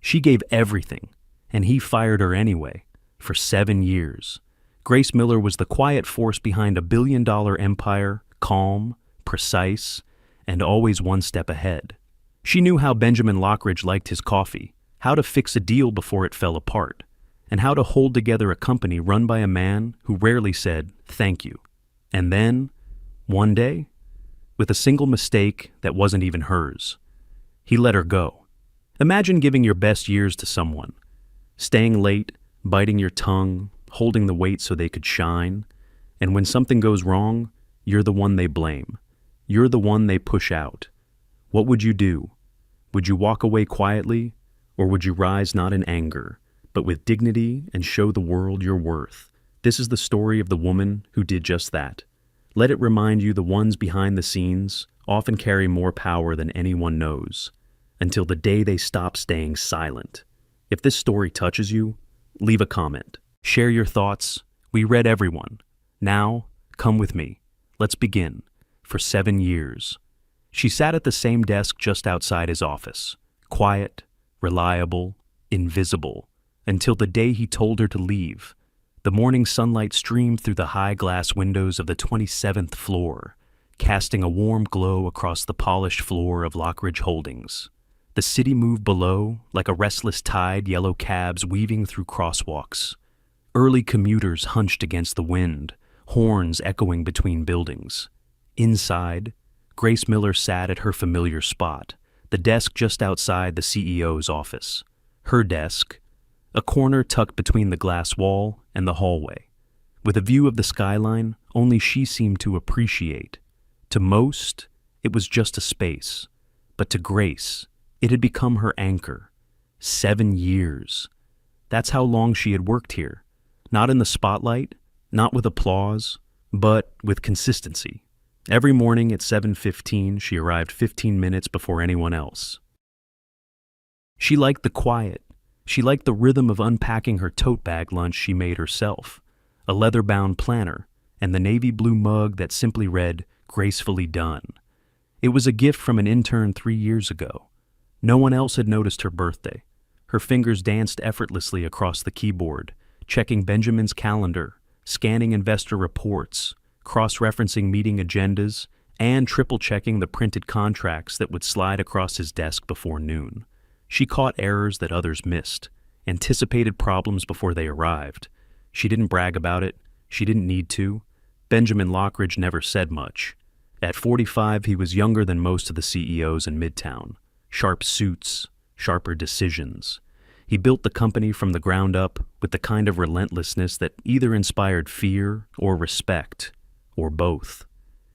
She gave everything, and he fired her anyway, for 7 years. Grace Miller was the quiet force behind a billion-dollar empire, calm, precise, and always one step ahead. She knew how Benjamin Lockridge liked his coffee, how to fix a deal before it fell apart, and how to hold together a company run by a man who rarely said, "Thank you." And then, one day, with a single mistake that wasn't even hers, he let her go. Imagine giving your best years to someone, staying late, biting your tongue, holding the weight so they could shine, and when something goes wrong, you're the one they blame. You're the one they push out. What would you do? Would you walk away quietly, or would you rise not in anger, but with dignity and show the world your worth? This is the story of the woman who did just that. Let it remind you the ones behind the scenes often carry more power than anyone knows, until the day they stop staying silent. If this story touches you, leave a comment. Share your thoughts. We read everyone. Now, come with me. Let's begin. For 7 years. She sat at the same desk just outside his office, quiet, reliable, invisible, until the day he told her to leave. The morning sunlight streamed through the high glass windows of the 27th floor, casting a warm glow across the polished floor of Lockridge Holdings. The city moved below, like a restless tide, yellow cabs weaving through crosswalks. Early commuters hunched against the wind, horns echoing between buildings. Inside, Grace Miller sat at her familiar spot, the desk just outside the CEO's office. Her desk, a corner tucked between the glass wall and the hallway, with a view of the skyline only she seemed to appreciate. To most, it was just a space, but to Grace, it had become her anchor. 7 years. That's how long she had worked here. Not in the spotlight, not with applause, but with consistency. Every morning at 7:15, she arrived 15 minutes before anyone else. She liked the quiet. She liked the rhythm of unpacking her tote bag lunch she made herself, a leather-bound planner, and the navy blue mug that simply read, "Gracefully done." It was a gift from an intern 3 years ago. No one else had noticed her birthday. Her fingers danced effortlessly across the keyboard, checking Benjamin's calendar, scanning investor reports, cross-referencing meeting agendas, and triple-checking the printed contracts that would slide across his desk before noon. She caught errors that others missed, anticipated problems before they arrived. She didn't brag about it. She didn't need to. Benjamin Lockridge never said much. At 45, he was younger than most of the CEOs in Midtown. Sharp suits, sharper decisions. He built the company from the ground up with the kind of relentlessness that either inspired fear or respect, or both.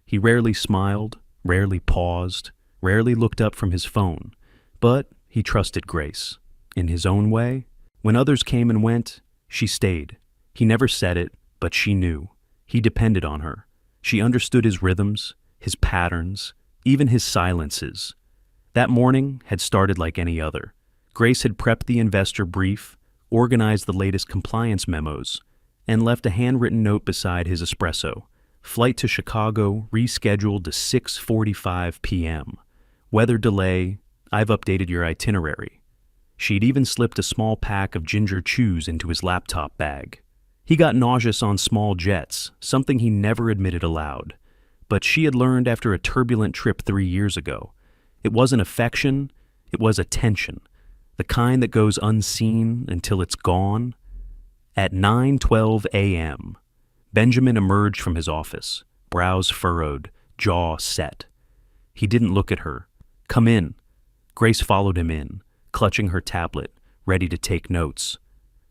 He rarely smiled, rarely paused, rarely looked up from his phone, but he trusted Grace. In his own way, when others came and went, she stayed. He never said it, but she knew. He depended on her. She understood his rhythms, his patterns, even his silences. That morning had started like any other. Grace had prepped the investor brief, organized the latest compliance memos, and left a handwritten note beside his espresso. Flight to Chicago rescheduled to 6:45 p.m. Weather delay, I've updated your itinerary. She'd even slipped a small pack of ginger chews into his laptop bag. He got nauseous on small jets, something he never admitted aloud. But she had learned after a turbulent trip 3 years ago. It wasn't affection, it was attention. The kind that goes unseen until it's gone. At 9:12 a.m., Benjamin emerged from his office, brows furrowed, jaw set. He didn't look at her. "Come in." Grace followed him in, clutching her tablet, ready to take notes.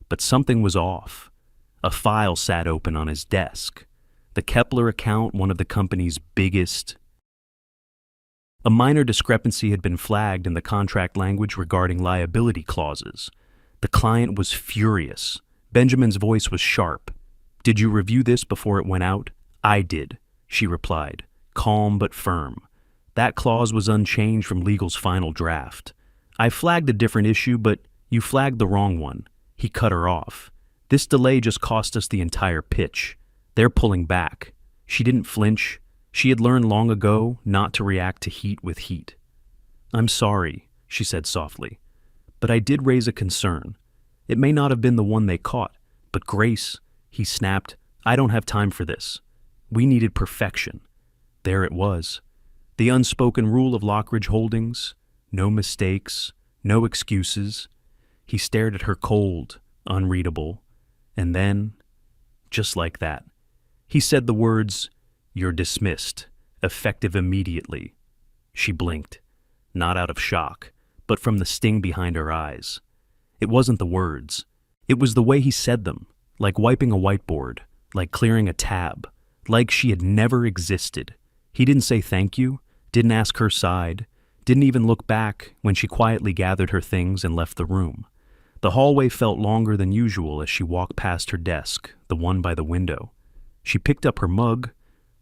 But something was off. A file sat open on his desk. The Kepler account, one of the company's biggest. A minor discrepancy had been flagged in the contract language regarding liability clauses. The client was furious. Benjamin's voice was sharp. "Did you review this before it went out?" "I did," she replied, calm but firm. That clause was unchanged from legal's final draft. "I flagged a different issue, but you flagged the wrong one." He cut her off. "This delay just cost us the entire pitch. They're pulling back." She didn't flinch. She had learned long ago not to react to heat with heat. "I'm sorry," she said softly, But I did raise a concern. It may not have been the one they caught, but Grace, he snapped, I don't have time for this. We needed perfection. There it was. The unspoken rule of Lockridge Holdings. No mistakes, no excuses. He stared at her cold, unreadable, and then, just like that, he said the words, "You're dismissed, effective immediately." She blinked, not out of shock, but from the sting behind her eyes. It wasn't the words. It was the way he said them, like wiping a whiteboard, like clearing a tab, like she had never existed. He didn't say thank you, didn't ask her side, didn't even look back when she quietly gathered her things and left the room. The hallway felt longer than usual as she walked past her desk, the one by the window. She picked up her mug,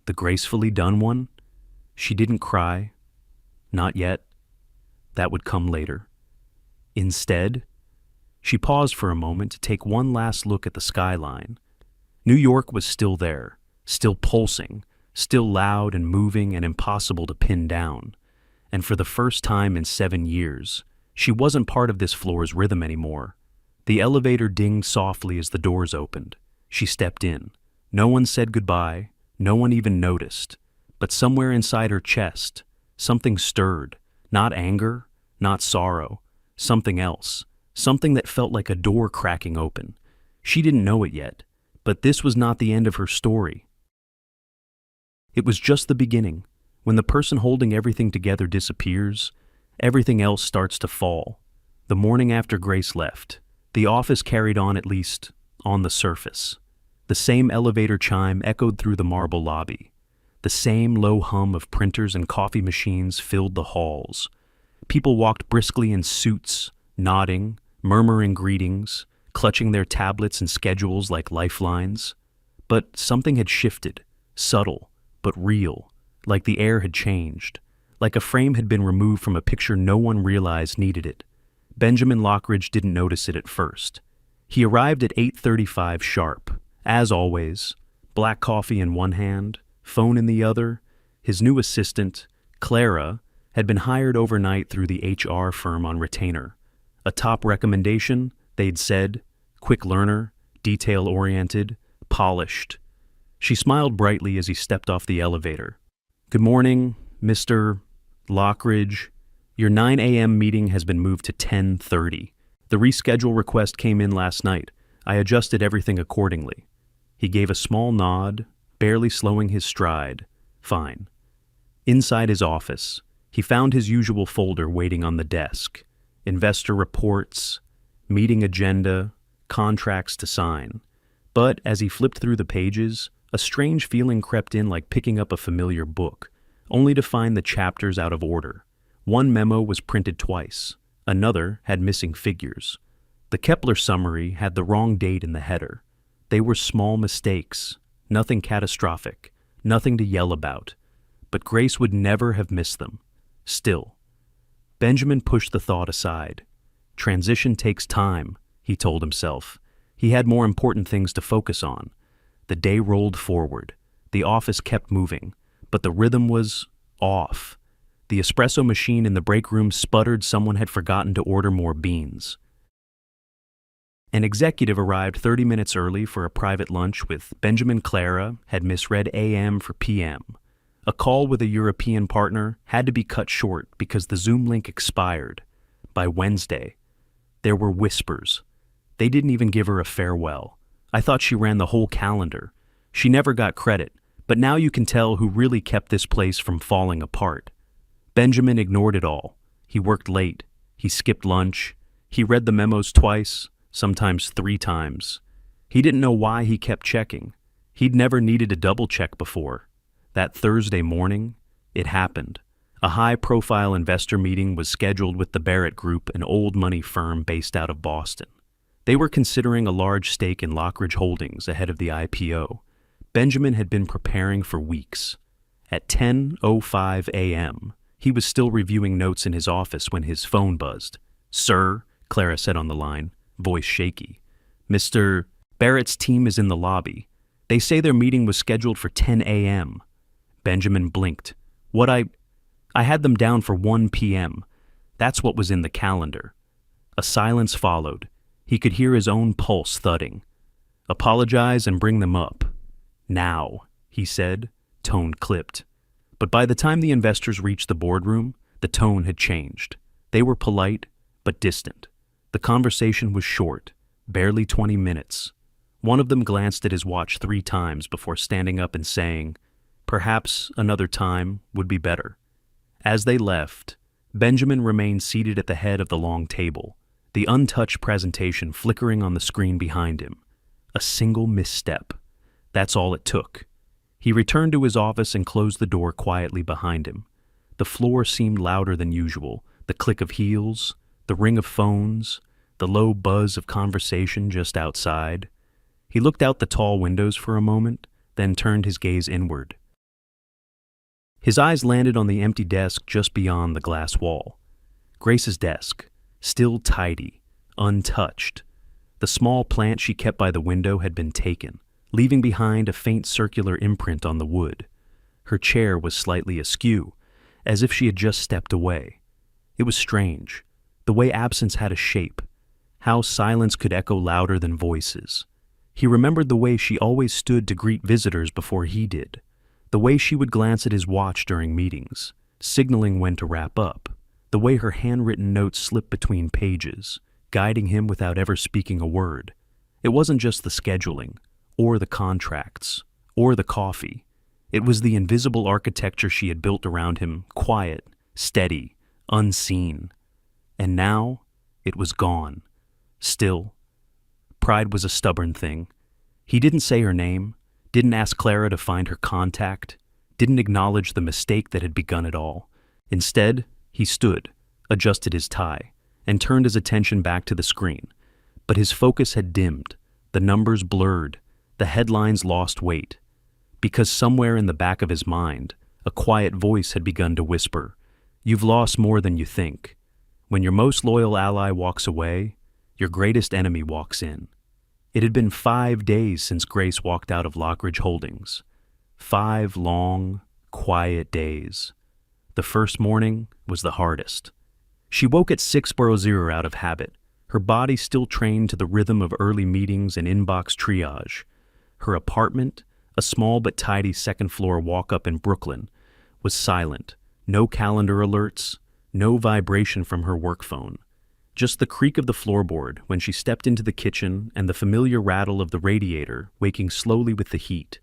the gracefully done one. She didn't cry. Not yet. That would come later. Instead, she paused for a moment to take one last look at the skyline. New York was still there, still pulsing, still loud and moving and impossible to pin down. And for the first time in 7 years, she wasn't part of this floor's rhythm anymore. The elevator dinged softly as the doors opened. She stepped in. No one said goodbye. No one even noticed. But somewhere inside her chest, something stirred. Not anger, not sorrow. Something else. Something that felt like a door cracking open. She didn't know it yet, but this was not the end of her story. It was just the beginning. When the person holding everything together disappears, everything else starts to fall. The morning after Grace left, the office carried on, at least on the surface. The same elevator chime echoed through the marble lobby. The same low hum of printers and coffee machines filled the halls. People walked briskly in suits, nodding, murmuring greetings, clutching their tablets and schedules like lifelines. But something had shifted, subtle, but real, like the air had changed, like a frame had been removed from a picture no one realized needed it. Benjamin Lockridge didn't notice it at first. He arrived at 8:35 sharp, as always, black coffee in one hand, phone in the other. His new assistant, Clara, had been hired overnight through the HR firm on retainer. A top recommendation, they'd said, quick learner, detail-oriented, polished. She smiled brightly as he stepped off the elevator. "Good morning, Mr. Lockridge. Your 9 a.m. meeting has been moved to 10:30. The reschedule request came in last night. I adjusted everything accordingly." He gave a small nod, barely slowing his stride. Fine. Inside his office, he found his usual folder waiting on the desk. Investor reports, meeting agenda, contracts to sign. But as he flipped through the pages, a strange feeling crept in, like picking up a familiar book, only to find the chapters out of order. One memo was printed twice. Another had missing figures. The Kepler summary had the wrong date in the header. They were small mistakes, nothing catastrophic, nothing to yell about. But Grace would never have missed them. Still, Benjamin pushed the thought aside. Transition takes time, he told himself. He had more important things to focus on. The day rolled forward. The office kept moving, but the rhythm was off. The espresso machine in the break room sputtered. Someone had forgotten to order more beans. An executive arrived 30 minutes early for a private lunch with Benjamin. Clara had misread AM for PM. A call with a European partner had to be cut short because the Zoom link expired. By Wednesday, there were whispers. They didn't even give her a farewell. I thought she ran the whole calendar. She never got credit, but now you can tell who really kept this place from falling apart. Benjamin ignored it all. He worked late. He skipped lunch. He read the memos twice, sometimes 3 times. He didn't know why he kept checking. He'd never needed to double check before. That Thursday morning, it happened. A high-profile investor meeting was scheduled with the Barrett Group, an old money firm based out of Boston. They were considering a large stake in Lockridge Holdings ahead of the IPO. Benjamin had been preparing for weeks. At 10:05 a.m., he was still reviewing notes in his office when his phone buzzed. "Sir," Clara said on the line, voice shaky. "Mr. Barrett's team is in the lobby. They say their meeting was scheduled for 10 a.m. Benjamin blinked. I had them down for 1 p.m. That's what was in the calendar. A silence followed. He could hear his own pulse thudding. "Apologize and bring them up. Now," he said, tone clipped. But by the time the investors reached the boardroom, the tone had changed. They were polite, but distant. The conversation was short, barely 20 minutes. One of them glanced at his watch 3 times before standing up and saying, "Perhaps another time would be better." As they left, Benjamin remained seated at the head of the long table, the untouched presentation flickering on the screen behind him. A single misstep. That's all it took. He returned to his office and closed the door quietly behind him. The floor seemed louder than usual, the click of heels, the ring of phones, the low buzz of conversation just outside. He looked out the tall windows for a moment, then turned his gaze inward. His eyes landed on the empty desk just beyond the glass wall. Grace's desk, still tidy, untouched. The small plant she kept by the window had been taken, leaving behind a faint circular imprint on the wood. Her chair was slightly askew, as if she had just stepped away. It was strange, the way absence had a shape, how silence could echo louder than voices. He remembered the way she always stood to greet visitors before he did, the way she would glance at his watch during meetings, signaling when to wrap up, the way her handwritten notes slipped between pages, guiding him without ever speaking a word. It wasn't just the scheduling, or the contracts, or the coffee. It was the invisible architecture she had built around him, quiet, steady, unseen. And now, it was gone. Still, pride was a stubborn thing. He didn't say her name, didn't ask Clara to find her contact, didn't acknowledge the mistake that had begun it all. Instead, he stood, adjusted his tie, and turned his attention back to the screen. But his focus had dimmed, the numbers blurred, the headlines lost weight. Because somewhere in the back of his mind, a quiet voice had begun to whisper, "You've lost more than you think. When your most loyal ally walks away, your greatest enemy walks in." It had been 5 days since Grace walked out of Lockridge Holdings. 5 long, quiet days. The first morning was the hardest. She woke at 6:00 out of habit, her body still trained to the rhythm of early meetings and inbox triage. Her apartment, a small but tidy second-floor walk-up in Brooklyn, was silent. No calendar alerts, no vibration from her work phone. Just the creak of the floorboard when she stepped into the kitchen and the familiar rattle of the radiator waking slowly with the heat.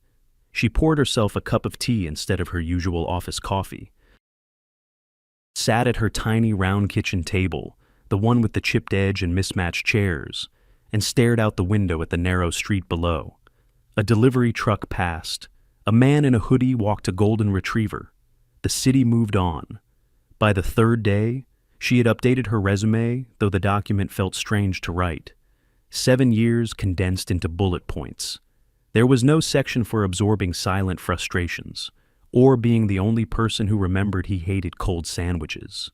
She poured herself a cup of tea instead of her usual office coffee. Sat at her tiny round kitchen table, the one with the chipped edge and mismatched chairs, and stared out the window at the narrow street below. A delivery truck passed. A man in a hoodie walked a golden retriever. The city moved on. By the 3rd day, she had updated her resume, though the document felt strange to write. 7 years condensed into bullet points. There was no section for absorbing silent frustrations, or being the only person who remembered he hated cold sandwiches.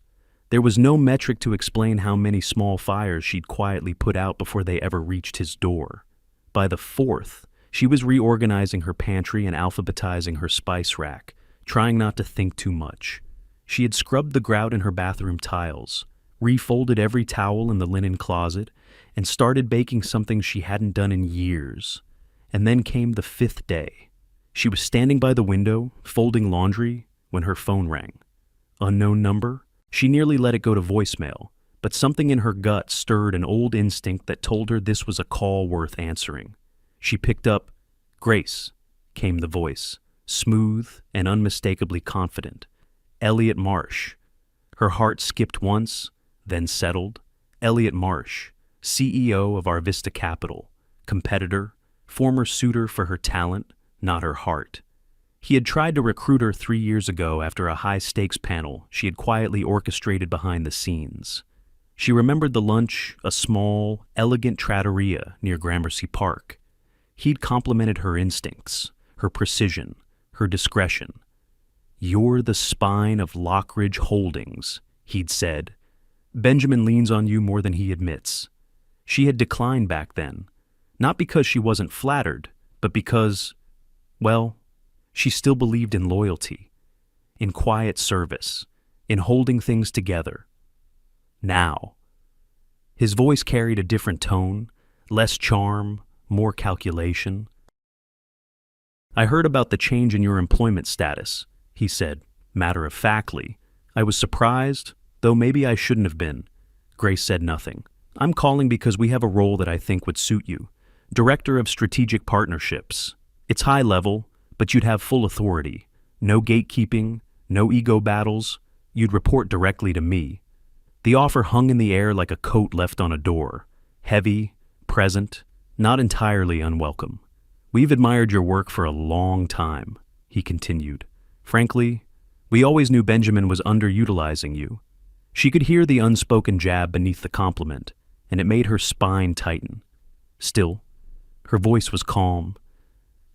There was no metric to explain how many small fires she'd quietly put out before they ever reached his door. By the 4th, she was reorganizing her pantry and alphabetizing her spice rack, trying not to think too much. She had scrubbed the grout in her bathroom tiles, refolded every towel in the linen closet, and started baking something she hadn't done in years. And then came the 5th day. She was standing by the window, folding laundry, when her phone rang. Unknown number? She nearly let it go to voicemail, but something in her gut stirred an old instinct that told her this was a call worth answering. She picked up. "Grace," came the voice, smooth and unmistakably confident. Elliot Marsh. Her heart skipped once, then settled. Elliot Marsh, CEO of Arvista Capital, competitor, former suitor for her talent, not her heart. He had tried to recruit her 3 years ago after a high-stakes panel she had quietly orchestrated behind the scenes. She remembered the lunch, a small, elegant trattoria near Gramercy Park. He'd complimented her instincts, her precision, her discretion. "You're the spine of Lockridge Holdings," he'd said. "Benjamin leans on you more than he admits." She had declined back then, not because she wasn't flattered, but because, well, she still believed in loyalty, in quiet service, in holding things together. Now, His voice carried a different tone, less charm, more calculation. "I heard about the change in your employment status," he said, matter-of-factly. "I was surprised, though maybe I shouldn't have been." Grace said nothing. "I'm calling because we have a role that I think would suit you. Director of Strategic Partnerships. It's high level, but you'd have full authority. No gatekeeping, no ego battles. You'd report directly to me." The offer hung in the air like a coat left on a door. Heavy, present, not entirely unwelcome. "We've admired your work for a long time," he continued. "Frankly, we always knew Benjamin was underutilizing you." She could hear the unspoken jab beneath the compliment, and it made her spine tighten. Still, her voice was calm.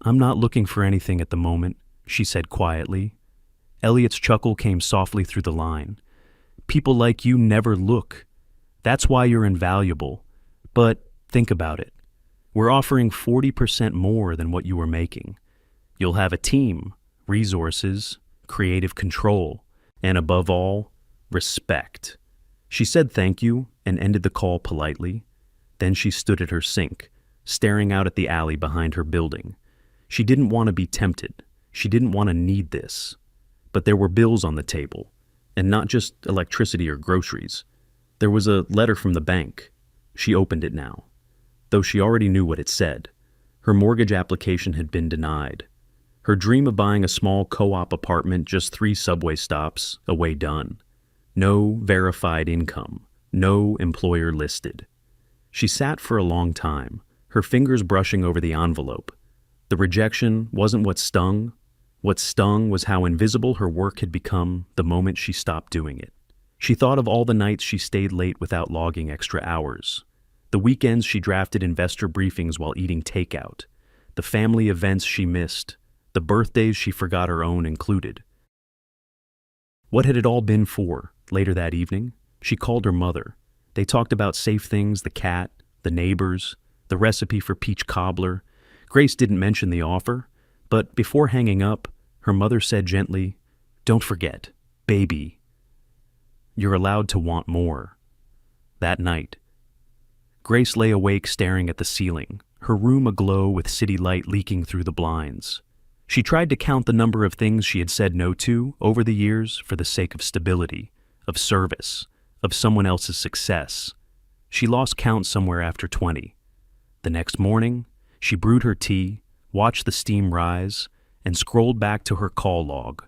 "I'm not looking for anything at the moment," she said quietly. Elliot's chuckle came softly through the line. "People like you never look. That's why you're invaluable. But think about it. We're offering 40% more than what you were making. You'll have a team, resources, creative control, and above all, respect." She said thank you and ended the call politely. Then she stood at her sink, staring out at the alley behind her building. She didn't want to be tempted. She didn't want to need this. But there were bills on the table, and not just electricity or groceries. There was a letter from the bank. She opened it now, though she already knew what it said. Her mortgage application had been denied. Her dream of buying a small co-op apartment just 3 subway stops away done. No verified income, no employer listed. She sat for a long time, her fingers brushing over the envelope. The rejection wasn't what stung. What stung was how invisible her work had become the moment she stopped doing it. She thought of all the nights she stayed late without logging extra hours, the weekends she drafted investor briefings while eating takeout, the family events she missed, the birthdays she forgot her own included. What had it all been for? Later that evening, she called her mother. They talked about safe things, the cat, the neighbors, the recipe for peach cobbler. Grace didn't mention the offer, but before hanging up, her mother said gently, "Don't forget, baby, you're allowed to want more." That night, Grace lay awake staring at the ceiling, her room aglow with city light leaking through the blinds. She tried to count the number of things she had said no to over the years for the sake of stability, of service, of someone else's success. She lost count somewhere after 20. The next morning, she brewed her tea, watched the steam rise, and scrolled back to her call log.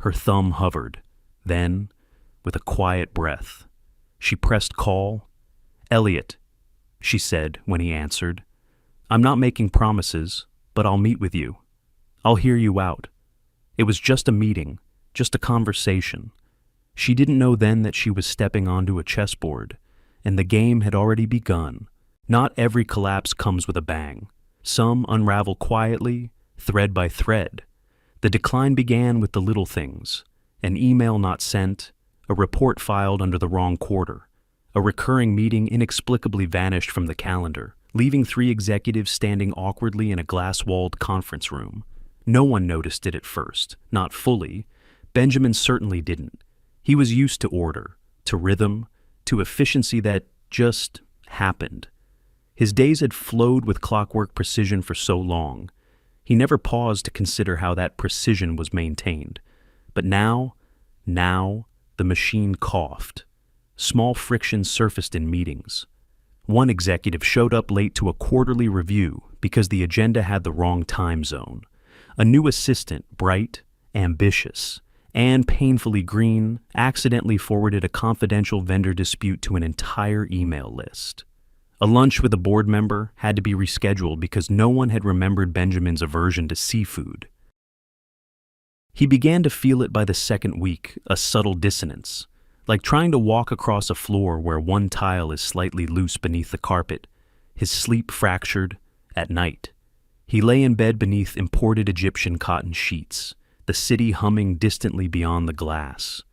Her thumb hovered. Then, with a quiet breath, she pressed call. "Elliot," she said when he answered. "I'm not making promises, but I'll meet with you. I'll hear you out." It was just a meeting, just a conversation. She didn't know then that she was stepping onto a chessboard, and the game had already begun. Not every collapse comes with a bang. Some unravel quietly, thread by thread. The decline began with the little things: an email not sent, a report filed under the wrong quarter, a recurring meeting inexplicably vanished from the calendar, leaving 3 executives standing awkwardly in a glass-walled conference room. No one noticed it at first, not fully. Benjamin certainly didn't. He was used to order, to rhythm, to efficiency that just happened. His days had flowed with clockwork precision for so long. He never paused to consider how that precision was maintained. But now, the machine coughed. Small frictions surfaced in meetings. One executive showed up late to a quarterly review because the agenda had the wrong time zone. A new assistant, bright, ambitious, and painfully green, accidentally forwarded a confidential vendor dispute to an entire email list. A lunch with a board member had to be rescheduled because no one had remembered Benjamin's aversion to seafood. He began to feel it by the second week, a subtle dissonance, like trying to walk across a floor where one tile is slightly loose beneath the carpet. His sleep fractured at night. He lay in bed beneath imported Egyptian cotton sheets, the city humming distantly beyond the glass.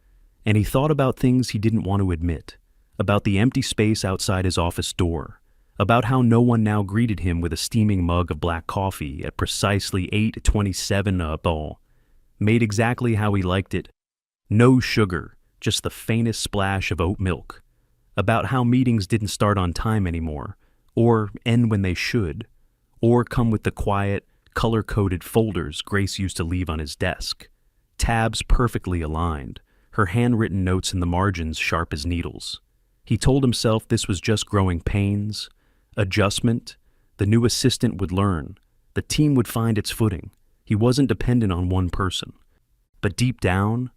And he thought about things he didn't want to admit, about the empty space outside his office door, about how no one now greeted him with a steaming mug of black coffee at precisely 8:27 a bowl, made exactly how he liked it. No sugar, just the faintest splash of oat milk. about how meetings didn't start on time anymore, or end when they should, or come with the quiet, color-coded folders Grace used to leave on his desk. Tabs perfectly aligned, her handwritten notes in the margins sharp as needles. He told himself this was just growing pains, adjustment. The new assistant would learn. The team would find its footing. He wasn't dependent on one person. But deep down,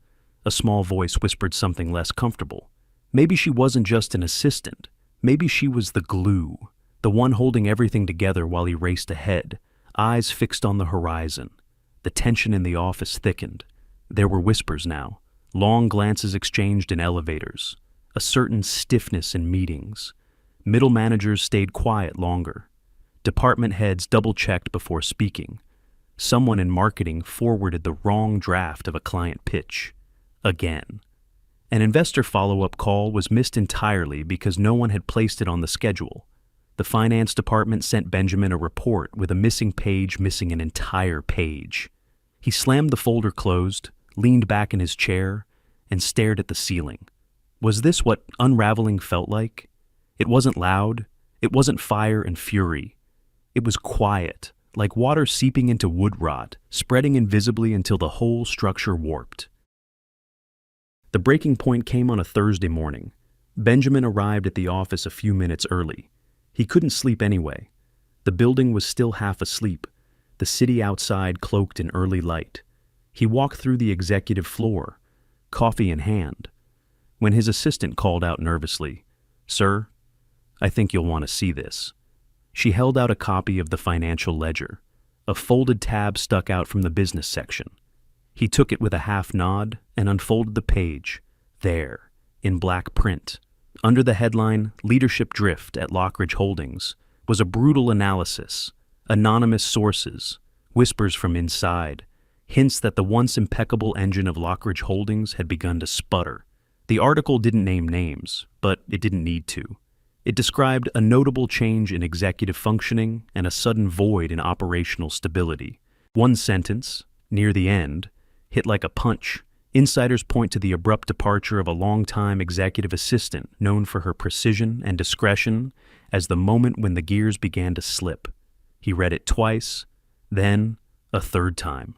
a small voice whispered something less comfortable. Maybe she wasn't just an assistant. Maybe she was the glue, the one holding everything together while he raced ahead, eyes fixed on the horizon. The tension in the office thickened. There were whispers now, long glances exchanged in elevators, a certain stiffness in meetings. Middle managers stayed quiet longer. Department heads double-checked before speaking. Someone in marketing forwarded the wrong draft of a client pitch. Again. An investor follow-up call was missed entirely because no one had placed it on the schedule. The finance department sent Benjamin a report with a missing page missing an entire page. He slammed the folder closed, leaned back in his chair, and stared at the ceiling. Was this what unraveling felt like? It wasn't loud. It wasn't fire and fury. It was quiet, like water seeping into wood rot, spreading invisibly until the whole structure warped. The breaking point came on a Thursday morning. Benjamin arrived at the office a few minutes early. He couldn't sleep anyway. The building was still half asleep, the city outside cloaked in early light. He walked through the executive floor, coffee in hand, when his assistant called out nervously, "Sir, I think you'll want to see this." She held out a copy of the financial ledger. A folded tab stuck out from the business section. He took it with a half nod and unfolded the page. There, in black print, under the headline, "Leadership Drift at Lockridge Holdings," was a brutal analysis, anonymous sources, whispers from inside, hints that the once impeccable engine of Lockridge Holdings had begun to sputter. The article didn't name names, but it didn't need to. It described a notable change in executive functioning and a sudden void in operational stability. One sentence, near the end, hit like a punch. Insiders point to the abrupt departure of a longtime executive assistant known for her precision and discretion as the moment when the gears began to slip. He read it twice, then a third time.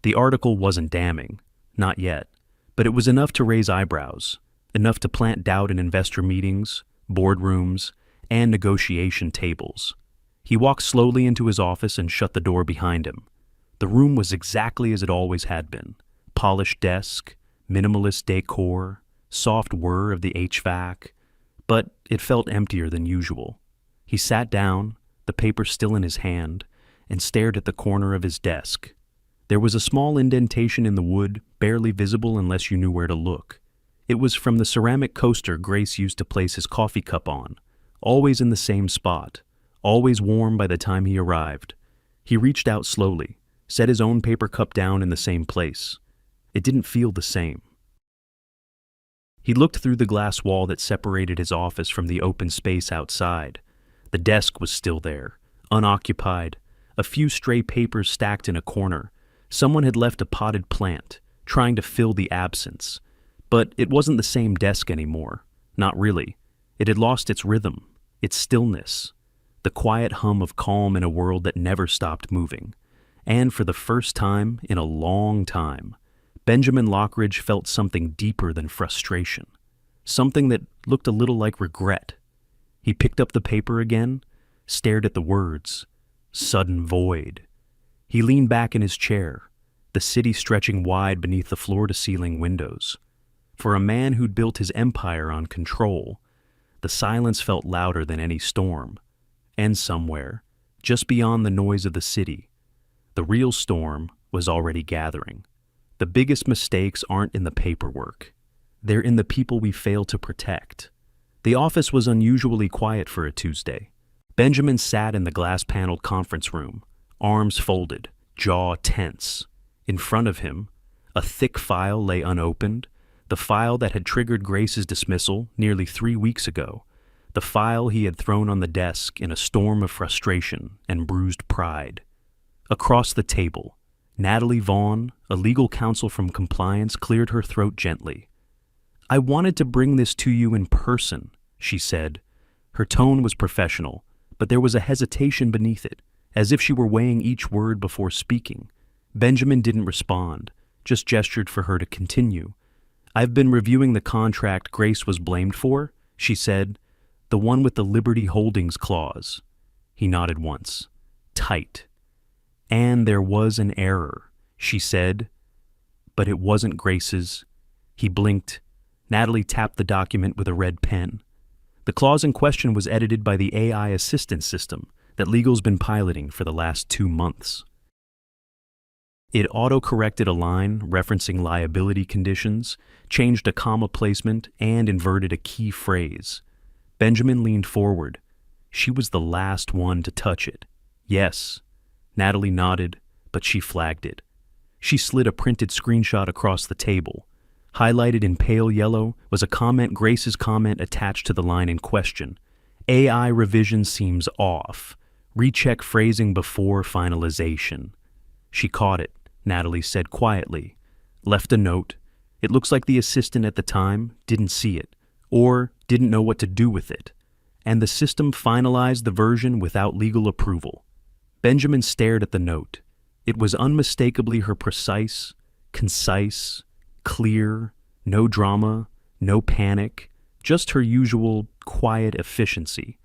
The article wasn't damning, not yet, but it was enough to raise eyebrows, enough to plant doubt in investor meetings, boardrooms, and negotiation tables. He walked slowly into his office and shut the door behind him. The room was exactly as it always had been. Polished desk, minimalist decor, soft whir of the HVAC, but it felt emptier than usual. He sat down, the paper still in his hand, and stared at the corner of his desk. There was a small indentation in the wood, barely visible unless you knew where to look. It was from the ceramic coaster Grace used to place his coffee cup on, always in the same spot, always warm by the time he arrived. He reached out slowly, set his own paper cup down in the same place. It didn't feel the same. He looked through the glass wall that separated his office from the open space outside. The desk was still there, unoccupied, a few stray papers stacked in a corner. Someone had left a potted plant, trying to fill the absence. But it wasn't the same desk anymore. Not really. It had lost its rhythm, its stillness, the quiet hum of calm in a world that never stopped moving. And for the first time in a long time, Benjamin Lockridge felt something deeper than frustration, something that looked a little like regret. He picked up the paper again, stared at the words, "Sudden void." He leaned back in his chair, the city stretching wide beneath the floor-to-ceiling windows. For a man who'd built his empire on control, the silence felt louder than any storm. And somewhere, just beyond the noise of the city, the real storm was already gathering. The biggest mistakes aren't in the paperwork. They're in the people we fail to protect. The office was unusually quiet for a Tuesday. Benjamin sat in the glass-paneled conference room, arms folded, jaw tense. In front of him, a thick file lay unopened, the file that had triggered Grace's dismissal nearly 3 weeks ago, the file he had thrown on the desk in a storm of frustration and bruised pride. Across the table, Natalie Vaughn, a legal counsel from compliance, cleared her throat gently. "I wanted to bring this to you in person," she said. Her tone was professional, but there was a hesitation beneath it, as if she were weighing each word before speaking. Benjamin didn't respond, just gestured for her to continue. I've been reviewing the contract Grace was blamed for, she said. The one with the Liberty Holdings clause. He nodded once. Tight. And there was an error, she said. But it wasn't Grace's. He blinked. Natalie tapped the document with a red pen. The clause in question was edited by the AI assistance system that legal's been piloting for the last 2 months. It auto-corrected a line referencing liability conditions, changed a comma placement, and inverted a key phrase. Benjamin leaned forward. She was the last one to touch it. Yes. Natalie nodded, but she flagged it. She slid a printed screenshot across the table. Highlighted in pale yellow was a comment Grace's comment attached to the line in question. AI revision seems off. Recheck phrasing before finalization. She caught it, Natalie said quietly. Left a note. It looks like the assistant at the time didn't see it, or didn't know what to do with it. And the system finalized the version without legal approval. Benjamin stared at the note. It was unmistakably her precise, concise, clear, no drama, no panic, just her usual quiet efficiency.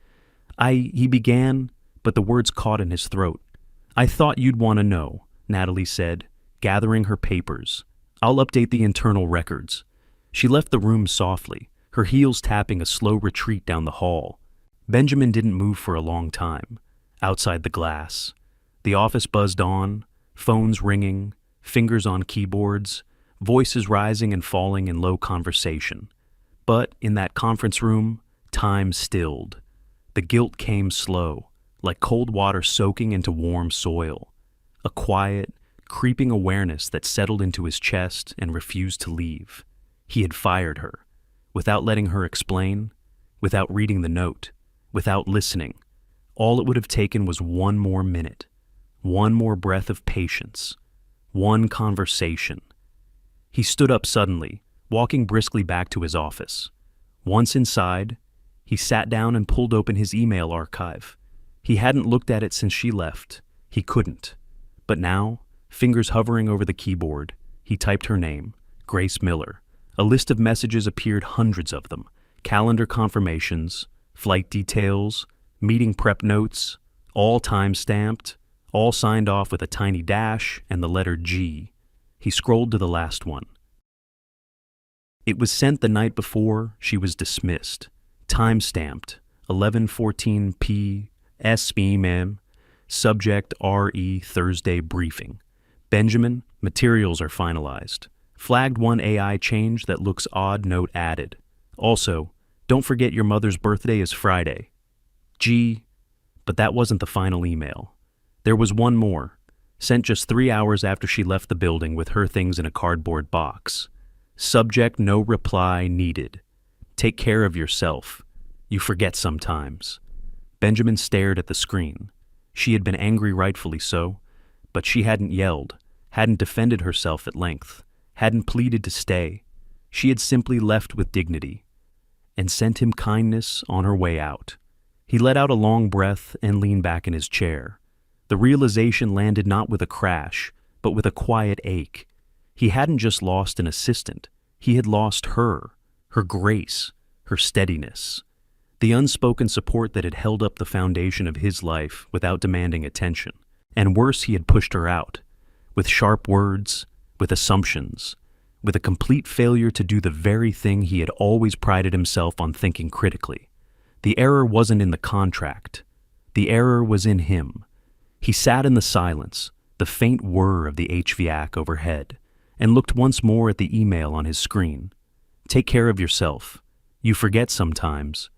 He began, but the words caught in his throat. I thought you'd want to know, Natalie said, gathering her papers. I'll update the internal records. She left the room softly, her heels tapping a slow retreat down the hall. Benjamin didn't move for a long time. Outside the glass, the office buzzed on, phones ringing, fingers on keyboards, voices rising and falling in low conversation. But in that conference room, time stilled. The guilt came slow, like cold water soaking into warm soil. A quiet, creeping awareness that settled into his chest and refused to leave. He had fired her, without letting her explain, without reading the note, without listening. All it would have taken was one more minute, one more breath of patience, one conversation. He stood up suddenly, walking briskly back to his office. Once inside, he sat down and pulled open his email archive. He hadn't looked at it since she left. He couldn't. But now, fingers hovering over the keyboard, he typed her name, Grace Miller. A list of messages appeared, hundreds of them. Calendar confirmations, flight details, meeting prep notes, all time-stamped, all signed off with a tiny dash and the letter G. He scrolled to the last one. It was sent the night before she was dismissed. Time-stamped, 11:14 p.m. Subject RE Thursday briefing. Benjamin, materials are finalized. Flagged one AI change that looks odd, note added. Also, don't forget your mother's birthday is Friday. Gee, but that wasn't the final email. There was one more, sent just 3 hours after she left the building with her things in a cardboard box. Subject no reply needed. Take care of yourself. You forget sometimes. Benjamin stared at the screen. She had been angry, rightfully so, but she hadn't yelled, hadn't defended herself at length, hadn't pleaded to stay. She had simply left with dignity and sent him kindness on her way out. He let out a long breath and leaned back in his chair. The realization landed not with a crash, but with a quiet ache. He hadn't just lost an assistant. He had lost her grace, her steadiness, the unspoken support that had held up the foundation of his life without demanding attention. And worse, he had pushed her out, with sharp words, with assumptions, with a complete failure to do the very thing he had always prided himself on thinking critically. The error wasn't in the contract. The error was in him. He sat in the silence, the faint whir of the HVAC overhead, and looked once more at the email on his screen. Take care of yourself. You forget sometimes.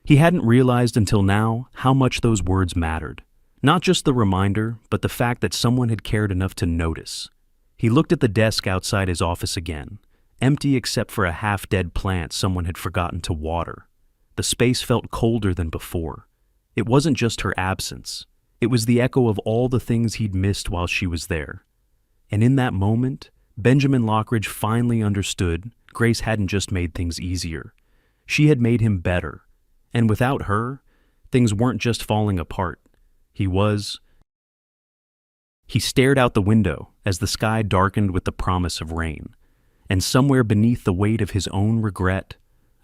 He hadn't realized until now how much those words mattered. Not just the reminder, but the fact that someone had cared enough to notice. He looked at the desk outside his office again, empty except for a half-dead plant someone had forgotten to water. The space felt colder than before. It wasn't just her absence. It was the echo of all the things he'd missed while she was there. And in that moment, Benjamin Lockridge finally understood Grace hadn't just made things easier. She had made him better. And without her, things weren't just falling apart. He stared out the window as the sky darkened with the promise of rain. And somewhere beneath the weight of his own regret,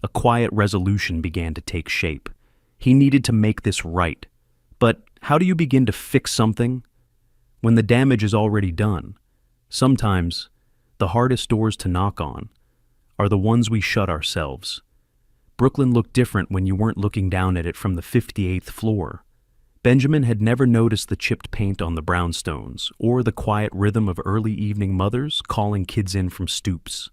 a quiet resolution began to take shape. He needed to make this right. But how do you begin to fix something when the damage is already done? Sometimes, the hardest doors to knock on are the ones we shut ourselves. Brooklyn looked different when you weren't looking down at it from the 58th floor. Benjamin had never noticed the chipped paint on the brownstones or the quiet rhythm of early evening mothers calling kids in from stoops,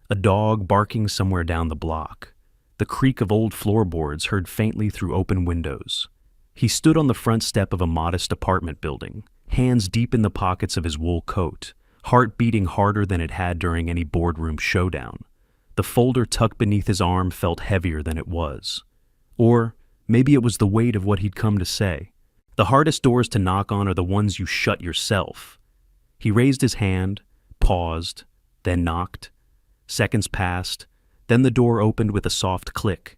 a dog barking somewhere down the block, the creak of old floorboards heard faintly through open windows. He stood on the front step of a modest apartment building, hands deep in the pockets of his wool coat, heart beating harder than it had during any boardroom showdown. The folder tucked beneath his arm felt heavier than it was. Or maybe it was the weight of what he'd come to say. The hardest doors to knock on are the ones you shut yourself. He raised his hand, paused, then knocked. Seconds passed, then the door opened with a soft click.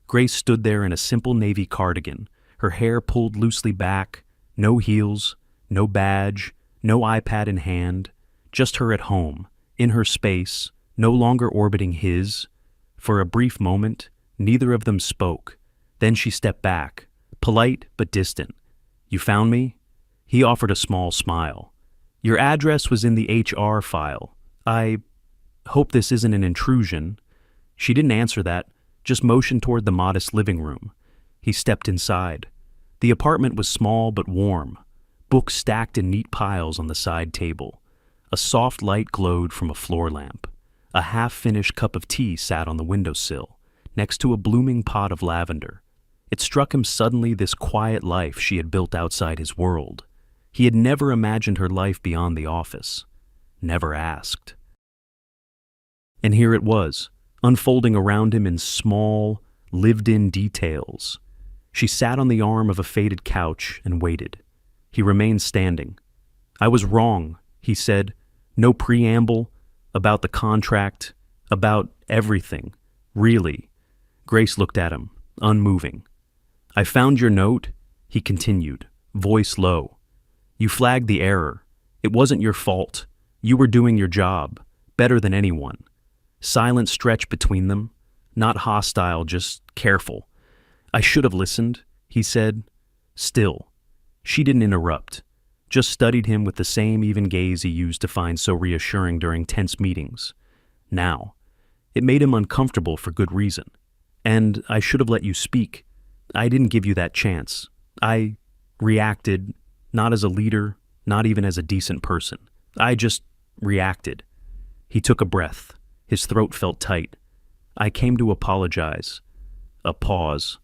Grace stood there in a simple navy cardigan, her hair pulled loosely back, no heels, no badge, no iPad in hand, just her at home, in her space, no longer orbiting his. For a brief moment, neither of them spoke. Then she stepped back, polite but distant. "You found me?" He offered a small smile. "Your address was in the HR file. I hope this isn't an intrusion." She didn't answer that, just motioned toward the modest living room. He stepped inside. The apartment was small but warm, books stacked in neat piles on the side table. A soft light glowed from a floor lamp. A half-finished cup of tea sat on the windowsill, next to a blooming pot of lavender. It struck him suddenly this quiet life she had built outside his world. He had never imagined her life beyond the office. Never asked. And here it was, unfolding around him in small, lived-in details. She sat on the arm of a faded couch and waited. He remained standing. "I was wrong," he said. "No preamble, about the contract, about everything. Really." Grace looked at him, unmoving. "I found your note," he continued, voice low. "You flagged the error. It wasn't your fault. You were doing your job, better than anyone." Silence stretched between them, not hostile, just careful. "I should have listened," he said. Still, she didn't interrupt, just studied him with the same even gaze he used to find so reassuring during tense meetings. Now, it made him uncomfortable for good reason. "And I should have let you speak. I didn't give you that chance. I reacted, not as a leader, not even as a decent person. I just reacted." He took a breath. His throat felt tight. "I came to apologize." A pause.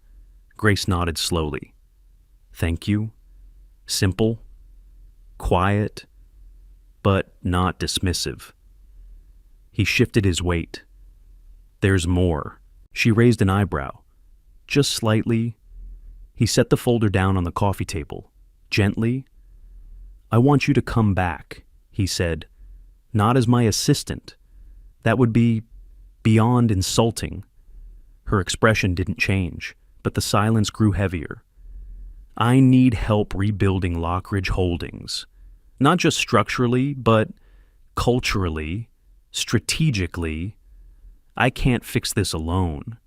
Grace nodded slowly. "Thank you." Simple, quiet, but not dismissive. He shifted his weight. "There's more." She raised an eyebrow. "Just slightly." He set the folder down on the coffee table. Gently. "I want you to come back," he said. "Not as my assistant. That would be beyond insulting." Her expression didn't change, but the silence grew heavier. "I need help rebuilding Lockridge Holdings. Not just structurally, but culturally, strategically. I can't fix this alone."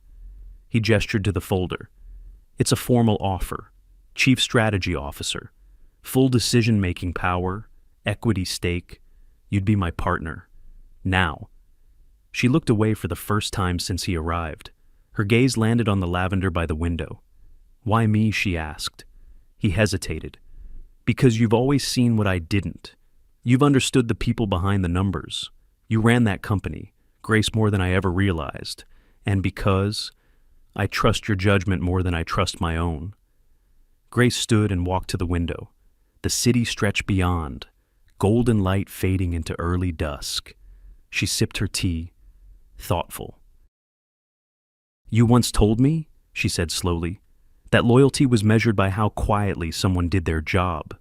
He gestured to the folder. "It's a formal offer. Chief Strategy Officer. Full decision-making power, equity stake. You'd be my partner. Now." She looked away for the first time since he arrived. Her gaze landed on the lavender by the window. "Why me?" she asked. He hesitated. "Because you've always seen what I didn't. You've understood the people behind the numbers. You ran that company, Grace, more than I ever realized. And because I trust your judgment more than I trust my own." Grace stood and walked to the window. The city stretched beyond, golden light fading into early dusk. She sipped her tea, thoughtful. "You once told me," she said slowly, "that loyalty was measured by how quietly someone did their job."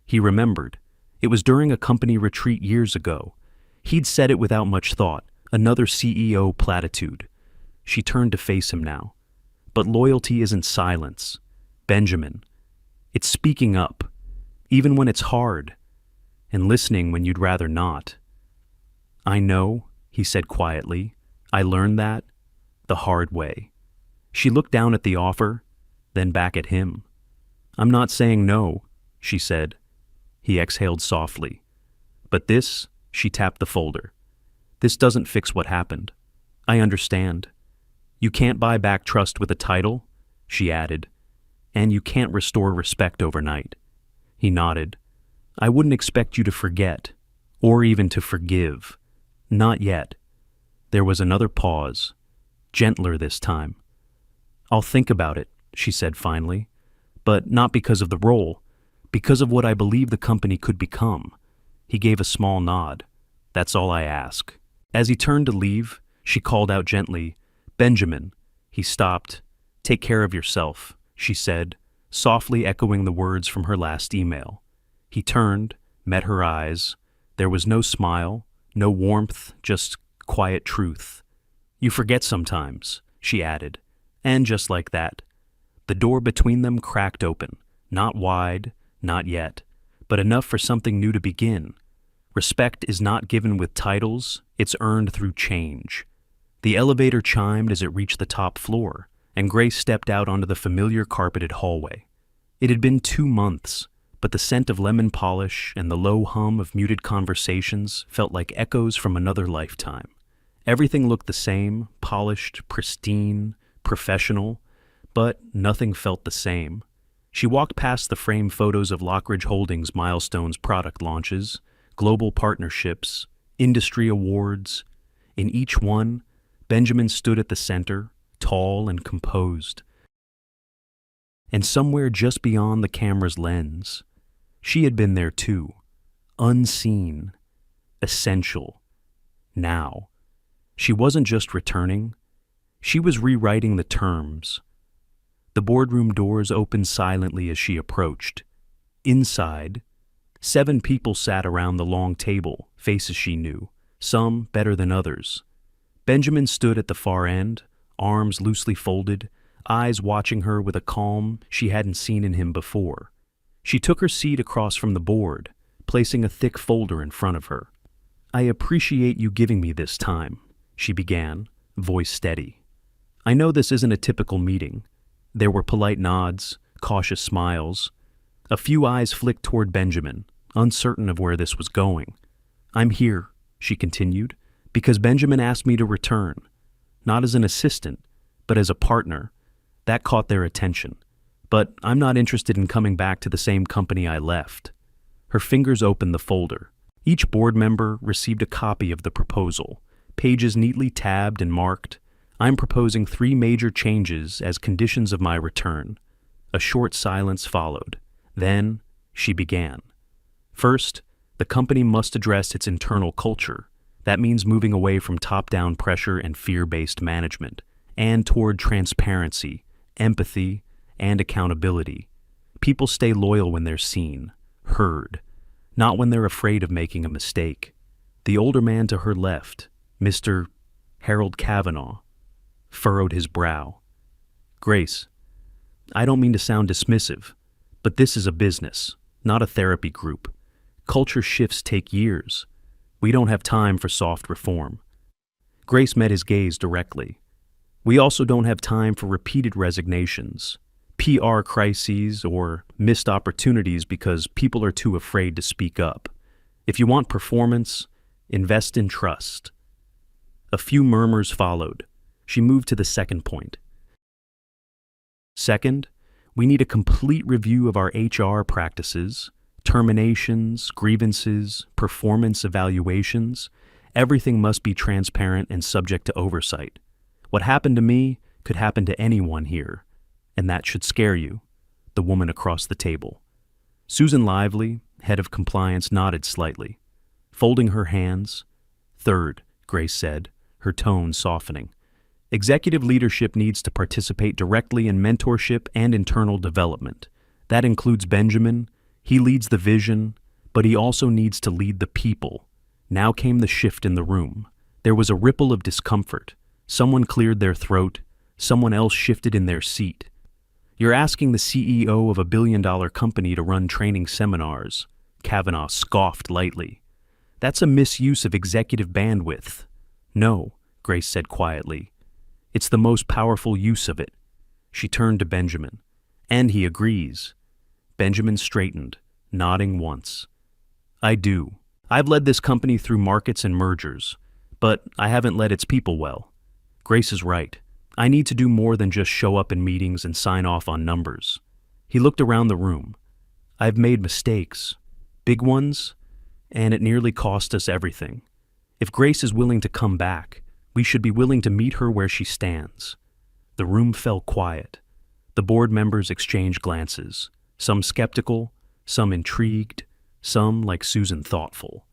He remembered. It was during a company retreat years ago. He'd said it without much thought, another CEO platitude. She turned to face him now. But loyalty isn't silence, Benjamin. It's speaking up, even when it's hard, and listening when you'd rather not. I know, he said quietly. I learned that the hard way. She looked down at the offer, then back at him. I'm not saying no, she said. He exhaled softly. But this, she tapped the folder. This doesn't fix what happened. I understand. You can't buy back trust with a title, she added, and you can't restore respect overnight. He nodded. I wouldn't expect you to forget, or even to forgive. Not yet. There was another pause, gentler this time. I'll think about it, she said finally, but not because of the role, because of what I believe the company could become. He gave a small nod. That's all I ask. As he turned to leave, she called out gently, Benjamin. He stopped. Take care of yourself, she said, softly echoing the words from her last email. He turned, met her eyes. There was no smile, no warmth, just quiet truth. You forget sometimes, she added, and just like that. The door between them cracked open, not wide, not yet, but enough for something new to begin. Respect is not given with titles, it's earned through change. The elevator chimed as it reached the top floor, and Grace stepped out onto the familiar carpeted hallway. It had been 2 months, but the scent of lemon polish and the low hum of muted conversations felt like echoes from another lifetime. Everything looked the same, polished, pristine, professional, but nothing felt the same. She walked past the framed photos of Lockridge Holdings Milestones product launches, global partnerships, industry awards. In each one, Benjamin stood at the center, tall and composed. And somewhere just beyond the camera's lens, she had been there too, unseen, essential. Now, she wasn't just returning, she was rewriting the terms. The boardroom doors opened silently as she approached. Inside, 7 people sat around the long table, faces she knew, some better than others. Benjamin stood at the far end, arms loosely folded, eyes watching her with a calm she hadn't seen in him before. She took her seat across from the board, placing a thick folder in front of her. I appreciate you giving me this time, she began, voice steady. I know this isn't a typical meeting. There were polite nods, cautious smiles. A few eyes flicked toward Benjamin, uncertain of where this was going. I'm here, she continued, because Benjamin asked me to return, not as an assistant, but as a partner. That caught their attention. But I'm not interested in coming back to the same company I left. Her fingers opened the folder. Each board member received a copy of the proposal, pages neatly tabbed and marked. I'm proposing 3 major changes as conditions of my return. A short silence followed. Then, she began. First, the company must address its internal culture. That means moving away from top-down pressure and fear-based management, and toward transparency, empathy, and accountability. People stay loyal when they're seen, heard, not when they're afraid of making a mistake. The older man to her left, Mr. Harold Kavanaugh, furrowed his brow. Grace, I don't mean to sound dismissive, but this is a business, not a therapy group. Culture shifts take years. We don't have time for soft reform. Grace met his gaze directly. We also don't have time for repeated resignations, PR crises, or missed opportunities because people are too afraid to speak up. If you want performance, invest in trust. A few murmurs followed. She moved to the second point. Second, we need a complete review of our HR practices, terminations, grievances, performance evaluations. Everything must be transparent and subject to oversight. What happened to me could happen to anyone here, and that should scare you, the woman across the table. Susan Lively, head of compliance, nodded slightly. Folding her hands, third, Grace said, her tone softening. Executive leadership needs to participate directly in mentorship and internal development. That includes Benjamin. He leads the vision, but he also needs to lead the people. Now came the shift in the room. There was a ripple of discomfort. Someone cleared their throat, Someone else shifted in their seat. "You're asking the CEO of a billion-dollar company to run training seminars," Kavanaugh scoffed lightly. "That's a misuse of executive bandwidth." "No," Grace said quietly. "It's the most powerful use of it." She turned to Benjamin. "And he agrees." Benjamin straightened, nodding once. "I do. I've led this company through markets and mergers, but I haven't led its people well. Grace is right. I need to do more than just show up in meetings and sign off on numbers." He looked around the room. "I've made mistakes. Big ones, and it nearly cost us everything. If Grace is willing to come back, we should be willing to meet her where she stands." The room fell quiet. The board members exchanged glances, some skeptical, some intrigued, some, like Susan, thoughtful.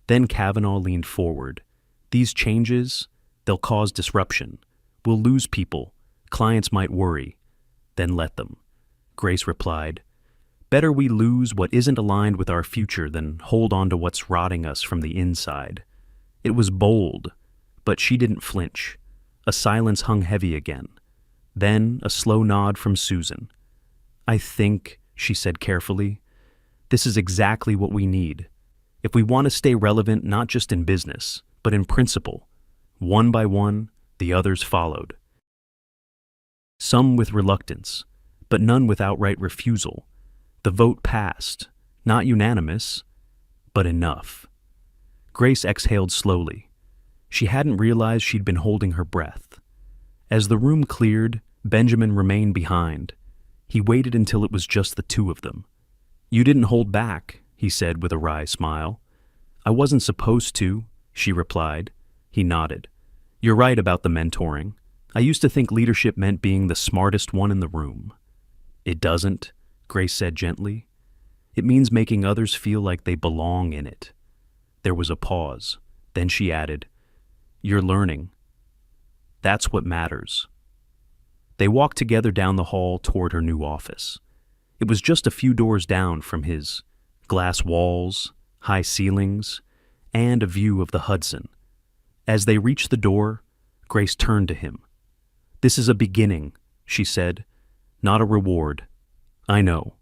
Then Kavanaugh leaned forward. "These changes, they'll cause disruption. We'll lose people. Clients might worry." "Then let them," Grace replied. "Better we lose what isn't aligned with our future than hold on to what's rotting us from the inside." It was bold, but she didn't flinch. A silence hung heavy again. Then a slow nod from Susan. "I think," she said carefully, "this is exactly what we need. If we want to stay relevant not just in business, but in principle." One by one, the others followed. Some with reluctance, but none with outright refusal. The vote passed, not unanimous, but enough. Grace exhaled slowly. She hadn't realized she'd been holding her breath. As the room cleared, Benjamin remained behind. He waited until it was just the two of them. "You didn't hold back," he said with a wry smile. "I wasn't supposed to," she replied. He nodded. "You're right about the mentoring. I used to think leadership meant being the smartest one in the room." "It doesn't," Grace said gently. "It means making others feel like they belong in it." There was a pause. Then she added, "You're learning. That's what matters." They walked together down the hall toward her new office. It was just a few doors down from his. Glass walls, high ceilings, and a view of the Hudson. As they reached the door, Grace turned to him. "This is a beginning," she said, "not a reward. I know.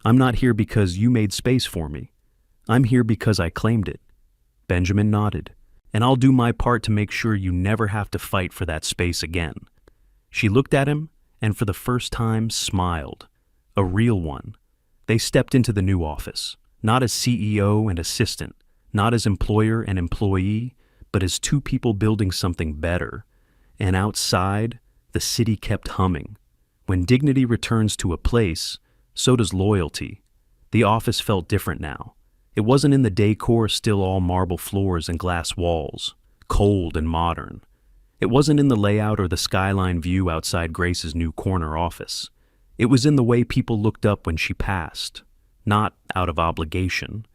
I'm not here because you made space for me. I'm here because I claimed it." Benjamin nodded. "And I'll do my part to make sure you never have to fight for that space again." She looked at him and for the first time smiled. A real one. They stepped into the new office, not as CEO and assistant, not as employer and employee, but as two people building something better. And outside, the city kept humming. When dignity returns to a place, so does loyalty. The office felt different now. It wasn't in the decor still all marble floors and glass walls, cold and modern. It wasn't in the layout or the skyline view outside Grace's new corner office. It was in the way people looked up when she passed, not out of obligation,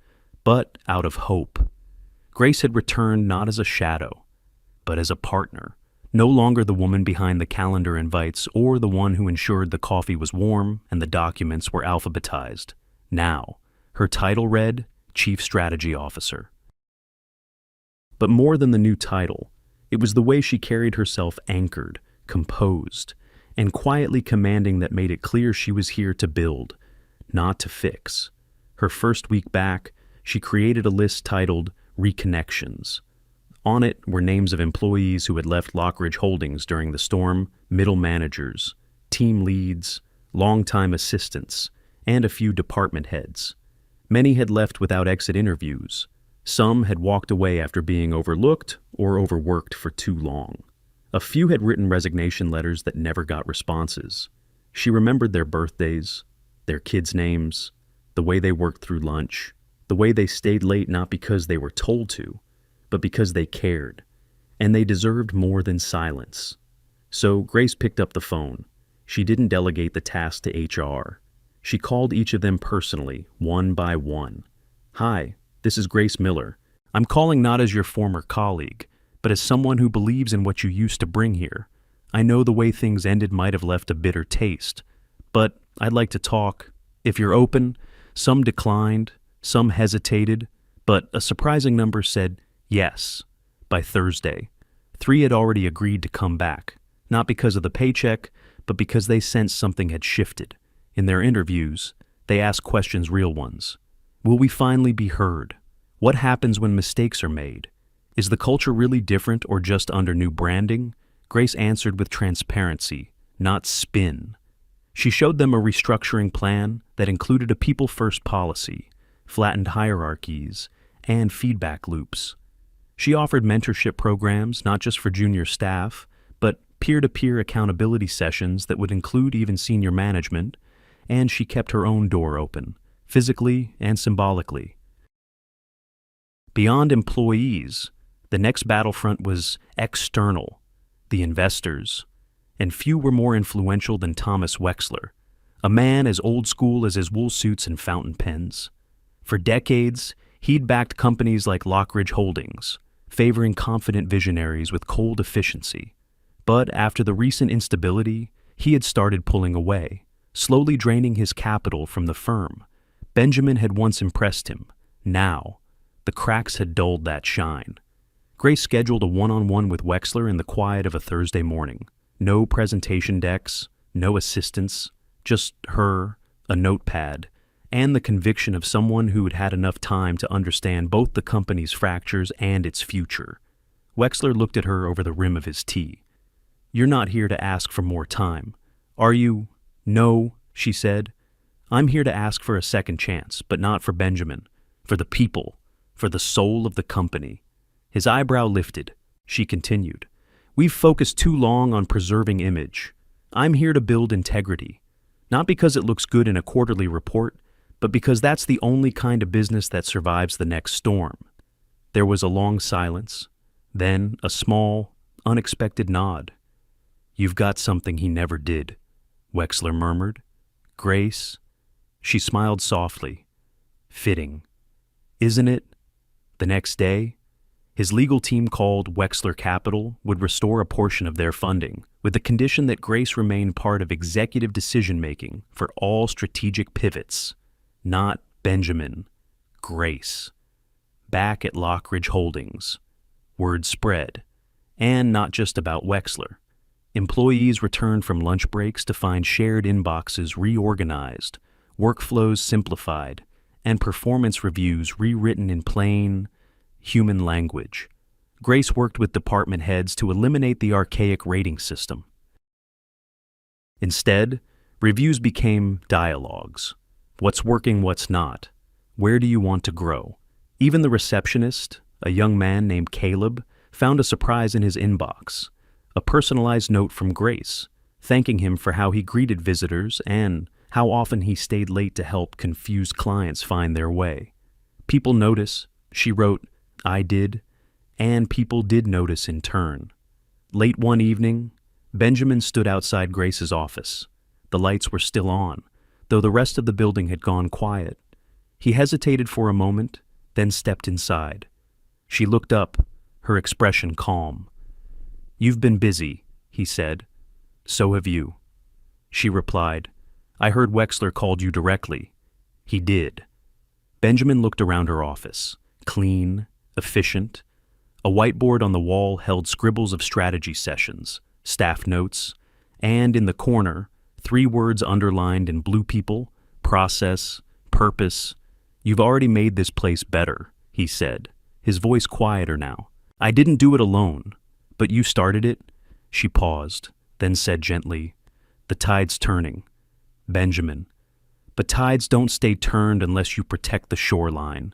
but out of hope. Grace had returned not as a shadow, but as a partner, no longer the woman behind the calendar invites or the one who ensured the coffee was warm and the documents were alphabetized. Now, her title read Chief Strategy Officer. But more than the new title, it was the way she carried herself anchored, composed, and quietly commanding that made it clear she was here to build, not to fix. Her first week back, she created a list titled Reconnections. On it were names of employees who had left Lockridge Holdings during the storm, middle managers, team leads, longtime assistants, and a few department heads. Many had left without exit interviews. Some had walked away after being overlooked or overworked for too long. A few had written resignation letters that never got responses. She remembered their birthdays, their kids' names, the way they worked through lunch, the way they stayed late not because they were told to, but because they cared, and they deserved more than silence. So Grace picked up the phone. She didn't delegate the task to HR. She called each of them personally, one by one. "Hi, this is Grace Miller. I'm calling not as your former colleague, but as someone who believes in what you used to bring here. I know the way things ended might have left a bitter taste, but I'd like to talk. If you're open." Some declined, some hesitated, but a surprising number said yes by Thursday. 3 had already agreed to come back. not because of the paycheck, but because they sensed something had shifted. In their interviews, they asked questions, real ones. Will we finally be heard? What happens when mistakes are made? Is the culture really different or just under new branding? Grace answered with transparency, not spin. She showed them a restructuring plan that included a people-first policy, flattened hierarchies, and feedback loops. She offered mentorship programs not just for junior staff, but peer-to-peer accountability sessions that would include even senior management, and she kept her own door open, physically and symbolically. Beyond employees, the next battlefront was external, the investors, and few were more influential than Thomas Wexler, a man as old school as his wool suits and fountain pens. For decades, he'd backed companies like Lockridge Holdings, favoring confident visionaries with cold efficiency. But after the recent instability, he had started pulling away, slowly draining his capital from the firm. Benjamin had once impressed him. Now, the cracks had dulled that shine. Grace scheduled a one-on-one with Wexler in the quiet of a Thursday morning. No presentation decks, no assistants, just her, a notepad, and the conviction of someone who had had enough time to understand both the company's fractures and its future. Wexler looked at her over the rim of his tea. "You're not here to ask for more time, are you?" "No," she said. "I'm here to ask for a second chance, but not for Benjamin, for the people, for the soul of the company." His eyebrow lifted. She continued, "We've focused too long on preserving image. I'm here to build integrity, not because it looks good in a quarterly report, but because that's the only kind of business that survives the next storm." There was a long silence, then a small, unexpected nod. "You've got something he never did," Wexler murmured. "Grace?" She smiled softly. "Fitting. Isn't it?" The next day, his legal team called Wexler Capital would restore a portion of their funding, with the condition that Grace remain part of executive decision-making for all strategic pivots. Not Benjamin, Grace. Back at Lockridge Holdings. Word spread. And not just about Wexler. Employees returned from lunch breaks to find shared inboxes reorganized, workflows simplified, and performance reviews rewritten in plain, human language. Grace worked with department heads to eliminate the archaic rating system. Instead, reviews became dialogues. What's working, what's not? Where do you want to grow? Even the receptionist, a young man named Caleb, found a surprise in his inbox. A personalized note from Grace, thanking him for how he greeted visitors and how often he stayed late to help confused clients find their way. "People notice," she wrote, "I did, and people did notice in turn." Late one evening, Benjamin stood outside Grace's office. The lights were still on, though the rest of the building had gone quiet. He hesitated for a moment, then stepped inside. She looked up, her expression calm. "You've been busy," he said. "So have you." She replied, "I heard Wexler called you directly." He did. Benjamin looked around her office, clean, efficient. A whiteboard on the wall held scribbles of strategy sessions, staff notes, and in the corner, 3 words underlined in blue people: process, purpose. "You've already made this place better," he said, his voice quieter now. "I didn't do it alone. But you started it." She paused, then said gently, "The tide's turning." "Benjamin, but tides don't stay turned unless you protect the shoreline."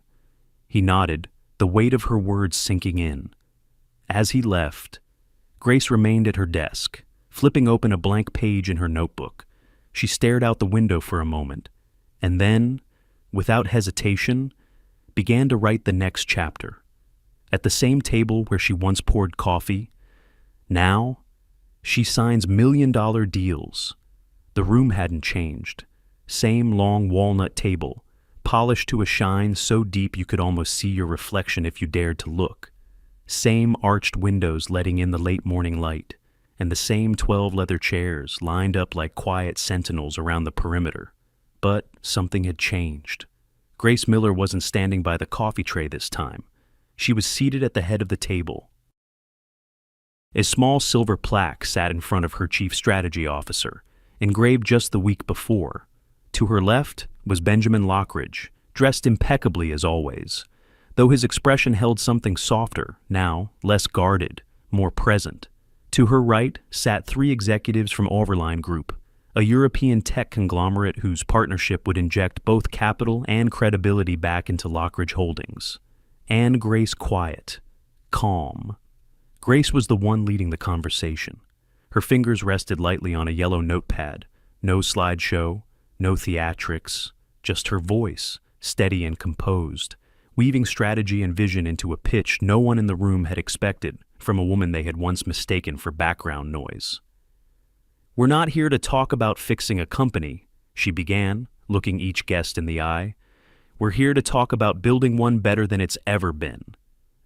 He nodded, the weight of her words sinking in. As he left, Grace remained at her desk, flipping open a blank page in her notebook. She stared out the window for a moment, and then, without hesitation, began to write the next chapter. At the same table where she once poured coffee, now, she signs million-dollar deals. The room hadn't changed. Same long walnut table, polished to a shine so deep you could almost see your reflection if you dared to look. Same arched windows letting in the late morning light, and the same 12 leather chairs lined up like quiet sentinels around the perimeter. But something had changed. Grace Miller wasn't standing by the coffee tray this time. She was seated at the head of the table. A small silver plaque sat in front of her chief strategy officer, engraved just the week before. To her left was Benjamin Lockridge, dressed impeccably as always, though his expression held something softer, now less guarded, more present. To her right sat three executives from Overline Group, a European tech conglomerate whose partnership would inject both capital and credibility back into Lockridge Holdings. And Grace quiet, calm. Grace was the one leading the conversation. Her fingers rested lightly on a yellow notepad. No slideshow, no theatrics, just her voice, steady and composed, weaving strategy and vision into a pitch no one in the room had expected from a woman they had once mistaken for background noise. "We're not here to talk about fixing a company," she began, looking each guest in the eye. "We're here to talk about building one better than it's ever been."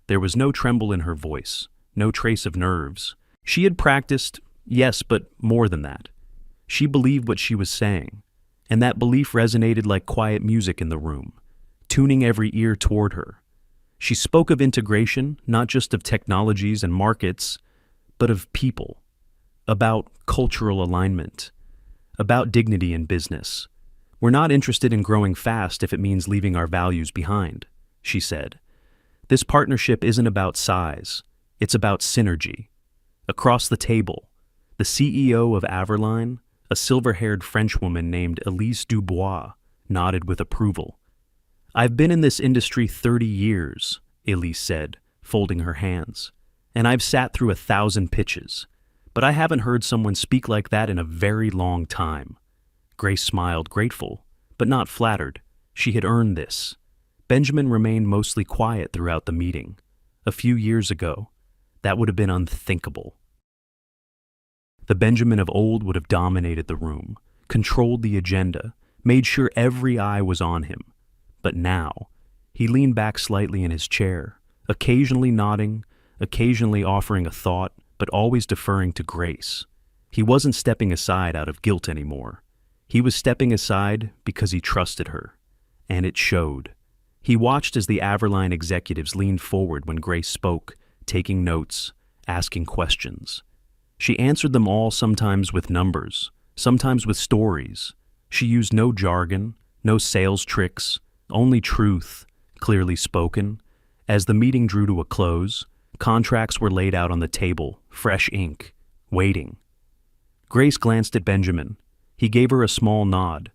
There was no tremble in her voice, no trace of nerves. She had practiced, yes, but more than that. She believed what she was saying, and that belief resonated like quiet music in the room, tuning every ear toward her. She spoke of integration, not just of technologies and markets, but of people, about cultural alignment, about dignity in business. "We're not interested in growing fast if it means leaving our values behind," she said. "This partnership isn't about size. It's about synergy." Across the table, the CEO of Everline, a silver-haired Frenchwoman named Elise Dubois, nodded with approval. "I've been in this industry 30 years, Elise said, folding her hands, "and I've sat through 1,000 pitches, but I haven't heard someone speak like that in a very long time." Grace smiled, grateful, but not flattered. She had earned this. Benjamin remained mostly quiet throughout the meeting. A few years ago, that would have been unthinkable. The Benjamin of old would have dominated the room, controlled the agenda, made sure every eye was on him. But now, he leaned back slightly in his chair, occasionally nodding, occasionally offering a thought, but always deferring to Grace. He wasn't stepping aside out of guilt anymore. He was stepping aside because he trusted her. And it showed. He watched as the Everline executives leaned forward when Grace spoke, taking notes, asking questions. She answered them all, sometimes with numbers, sometimes with stories. She used no jargon, no sales tricks, only truth, clearly spoken. As the meeting drew to a close, contracts were laid out on the table, fresh ink, waiting. Grace glanced at Benjamin. He gave her a small nod.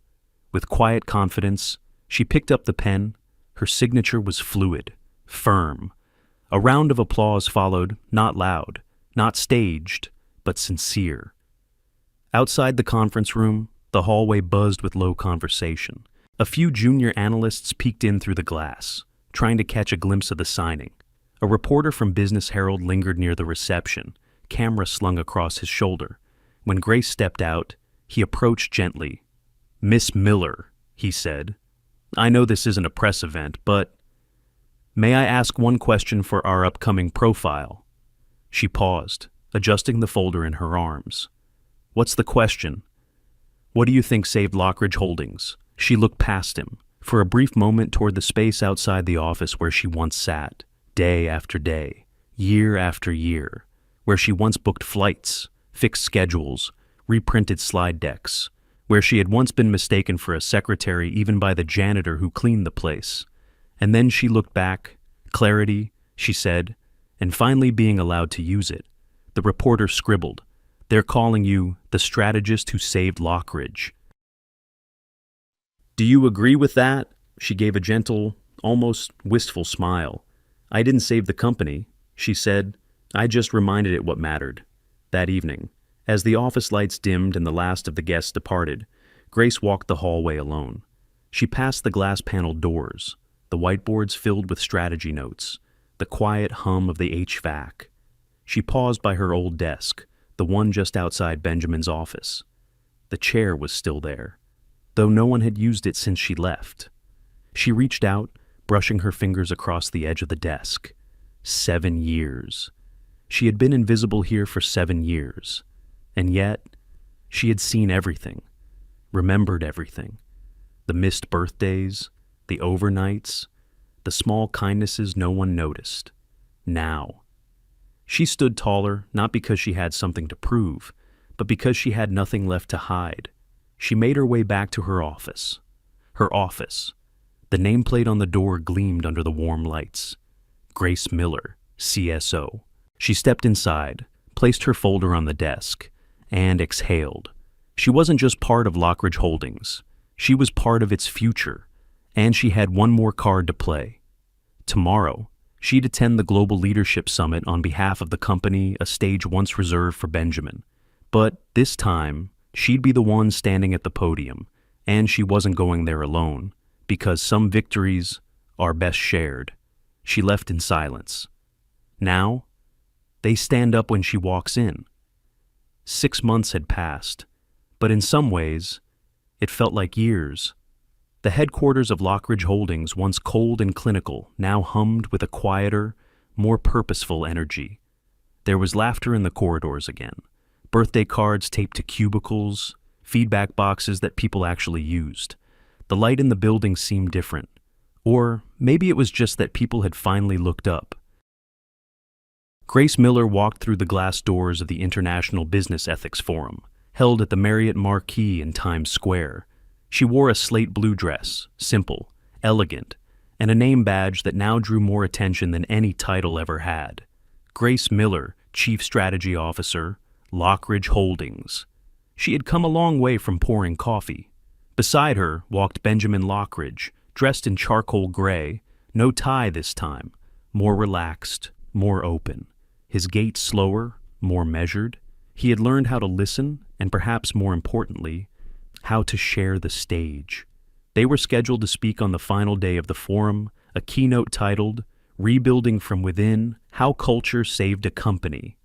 With quiet confidence, she picked up the pen. Her signature was fluid, firm. A round of applause followed, not loud, not staged, but sincere. Outside the conference room, the hallway buzzed with low conversation. A few junior analysts peeked in through the glass, trying to catch a glimpse of the signing. A reporter from Business Herald lingered near the reception, camera slung across his shoulder. When Grace stepped out, he approached gently. "Miss Miller," he said, "I know this isn't a press event, but may I ask one question for our upcoming profile?" She paused, adjusting the folder in her arms. "What's the question?" "What do you think saved Lockridge Holdings?" She looked past him, for a brief moment toward the space outside the office where she once sat, day after day, year after year, where she once booked flights, fixed schedules, reprinted slide decks, where she had once been mistaken for a secretary even by the janitor who cleaned the place. And then she looked back, clarity, she said, and finally being allowed to use it. The reporter scribbled, "They're calling you the strategist who saved Lockridge." "Do you agree with that?" She gave a gentle, almost wistful smile. "I didn't save the company," she said. "I just reminded it what mattered." That evening, as the office lights dimmed and the last of the guests departed, Grace walked the hallway alone. She passed the glass-paneled doors, the whiteboards filled with strategy notes, the quiet hum of the HVAC. She paused by her old desk, the one just outside Benjamin's office. The chair was still there, though no one had used it since she left. She reached out, brushing her fingers across the edge of the desk. 7 years. She had been invisible here for 7 years. And yet, she had seen everything, remembered everything. The missed birthdays, the overnights, the small kindnesses no one noticed. Now, She stood taller, not because she had something to prove, but because she had nothing left to hide. She made her way back to her office. Her office. The nameplate on the door gleamed under the warm lights. Grace Miller, CSO. She stepped inside, placed her folder on the desk, and exhaled. She wasn't just part of Lockridge Holdings. She was part of its future, and she had one more card to play. Tomorrow, she'd attend the Global Leadership Summit on behalf of the company, a stage once reserved for Benjamin. But this time, she'd be the one standing at the podium, and she wasn't going there alone, because some victories are best shared. She left in silence. Now, they stand up when she walks in. 6 months had passed, but in some ways, it felt like years. The headquarters of Lockridge Holdings, once cold and clinical, now hummed with a quieter, more purposeful energy. There was laughter in the corridors again, birthday cards taped to cubicles, feedback boxes that people actually used. The light in the building seemed different. Or maybe it was just that people had finally looked up. Grace Miller walked through the glass doors of the International Business Ethics Forum, held at the Marriott Marquis in Times Square. She wore a slate blue dress, simple, elegant, and a name badge that now drew more attention than any title ever had. Grace Miller, Chief Strategy Officer, Lockridge Holdings. She had come a long way from pouring coffee. Beside her walked Benjamin Lockridge, dressed in charcoal gray, no tie this time, more relaxed, more open. His gait slower, more measured. He had learned how to listen, and perhaps more importantly, how to share the stage. They were scheduled to speak on the final day of the forum, a keynote titled, Rebuilding from Within, How Culture Saved a Company.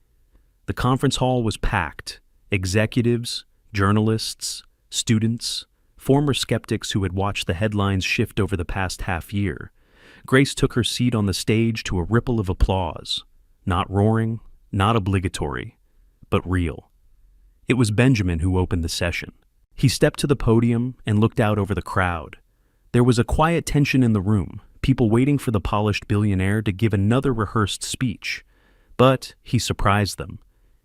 The conference hall was packed. Executives, journalists, students, former skeptics who had watched the headlines shift over the past half year. Grace took her seat on the stage to a ripple of applause. Not roaring, not obligatory, but real. It was Benjamin who opened the session. He stepped to the podium and looked out over the crowd. There was a quiet tension in the room, people waiting for the polished billionaire to give another rehearsed speech. But he surprised them.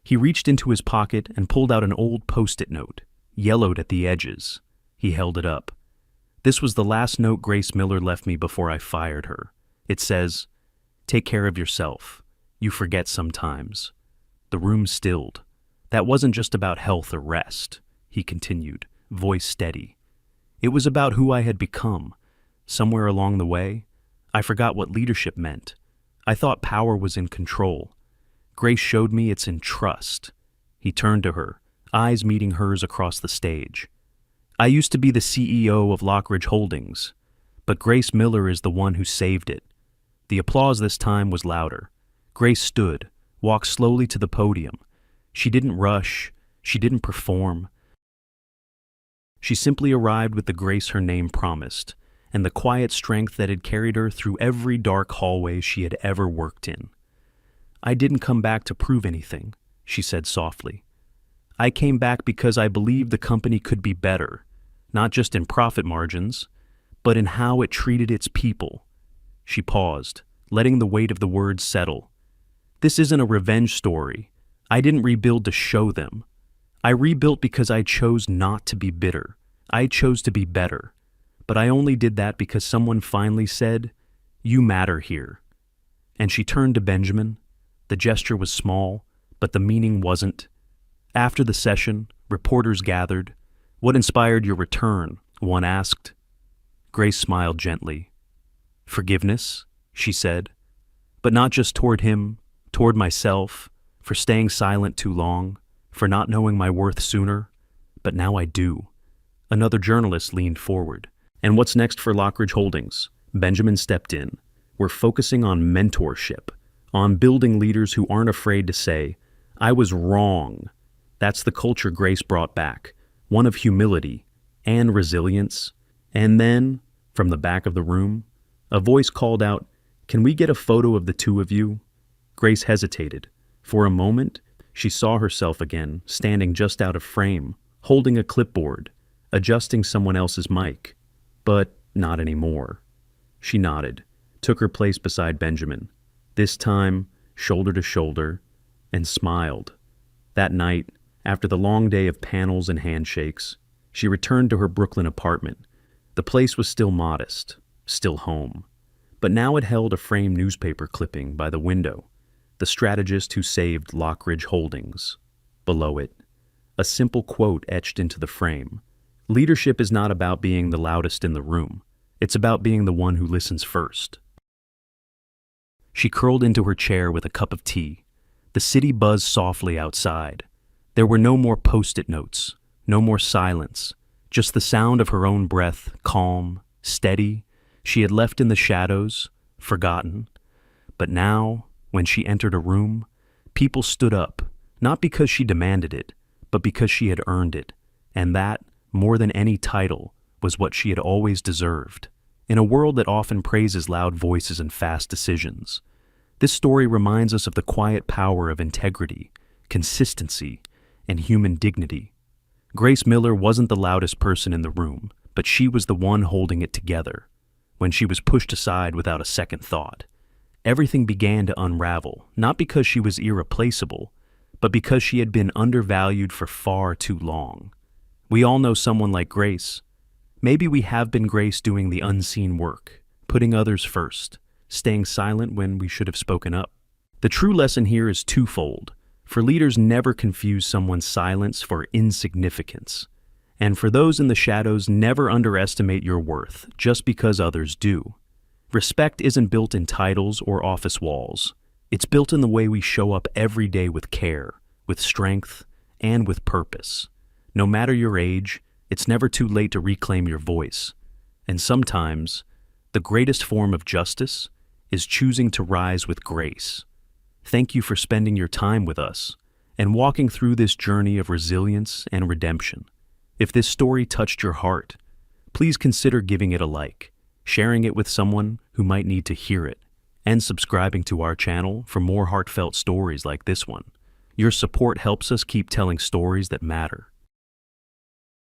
He reached into his pocket and pulled out an old post-it note, yellowed at the edges. He held it up. This was the last note Grace Miller left me before I fired her. It says, "Take care of yourself. You forget sometimes." The room stilled. That wasn't just about health or rest, he continued, voice steady. It was about who I had become. Somewhere along the way, I forgot what leadership meant. I thought power was in control. Grace showed me it's in trust. He turned to her, eyes meeting hers across the stage. I used to be the CEO of Lockridge Holdings, but Grace Miller is the one who saved it. The applause this time was louder. Grace stood, walked slowly to the podium. She didn't rush. She didn't perform. She simply arrived with the grace her name promised, and the quiet strength that had carried her through every dark hallway she had ever worked in. I didn't come back to prove anything, she said softly. I came back because I believed the company could be better, not just in profit margins, but in how it treated its people. She paused, letting the weight of the words settle. This isn't a revenge story. I didn't rebuild to show them. I rebuilt because I chose not to be bitter. I chose to be better. But I only did that because someone finally said, "You matter here." And she turned to Benjamin. The gesture was small, but the meaning wasn't. After the session, reporters gathered. "What inspired your return?" one asked. Grace smiled gently. "Forgiveness," she said. But not just toward him, toward myself, for staying silent too long, for not knowing my worth sooner. But now I do. Another journalist leaned forward. "And what's next for Lockridge Holdings?" Benjamin stepped in. "We're focusing on mentorship, on building leaders who aren't afraid to say, 'I was wrong.'" That's the culture Grace brought back, one of humility and resilience. And then, from the back of the room, a voice called out, "Can we get a photo of the two of you?" Grace hesitated. For a moment, she saw herself again, standing just out of frame, holding a clipboard, adjusting someone else's mic. But not anymore. She nodded, took her place beside Benjamin. This time, shoulder to shoulder, and smiled. That night, after the long day of panels and handshakes, she returned to her Brooklyn apartment. The place was still modest, still home. But now it held a framed newspaper clipping by the window, the strategist who saved Lockridge Holdings. Below it, a simple quote etched into the frame. Leadership is not about being the loudest in the room. It's about being the one who listens first. She curled into her chair with a cup of tea. The city buzzed softly outside. There were no more post-it notes, no more silence, just the sound of her own breath, calm, steady. She had left in the shadows, forgotten. But now, when she entered a room, people stood up, not because she demanded it, but because she had earned it, and that, more than any title, was what she had always deserved. In a world that often praises loud voices and fast decisions, this story reminds us of the quiet power of integrity, consistency, and human dignity. Grace Miller wasn't the loudest person in the room, but she was the one holding it together. When she was pushed aside without a second thought, everything began to unravel, not because she was irreplaceable, but because she had been undervalued for far too long. We all know someone like Grace. Maybe we have been Grace doing the unseen work, putting others first, staying silent when we should have spoken up. The true lesson here is twofold. For leaders, never confuse someone's silence for insignificance. And for those in the shadows, never underestimate your worth just because others do. Respect isn't built in titles or office walls. It's built in the way we show up every day with care, with strength, and with purpose. No matter your age, it's never too late to reclaim your voice. And sometimes, the greatest form of justice is choosing to rise with grace. Thank you for spending your time with us and walking through this journey of resilience and redemption. If this story touched your heart, please consider giving it a like, sharing it with someone who might need to hear it, and subscribing to our channel for more heartfelt stories like this one. Your support helps us keep telling stories that matter.